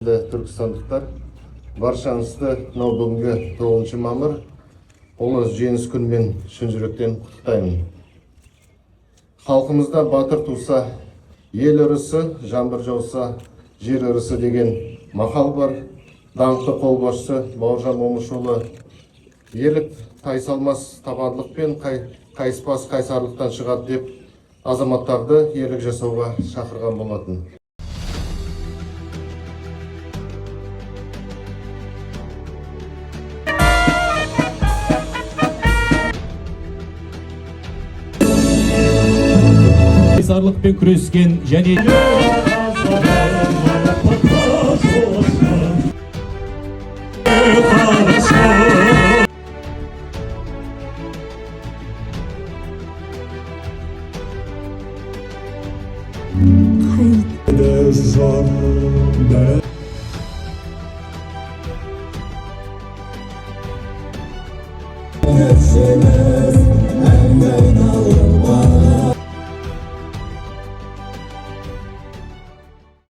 Түркістандықтар, баршаңызды мынау бүгінгі 9 мамыр ұлы жеңіс күнімен шын жүректен құттықтаймын. Халқымызда батыр туса, ел ырысы, жаңбыр жауса, жер ырысы деген мақал бар. Даңқты қолбасшы Бауыржан Момышұлы ерлік тайсалмас табандылық пен қайыспас қайсарлықтан шығады деп азаматтарды ерлік жасауға шақырған болатын. Қайсарлықпен күрескен және Seni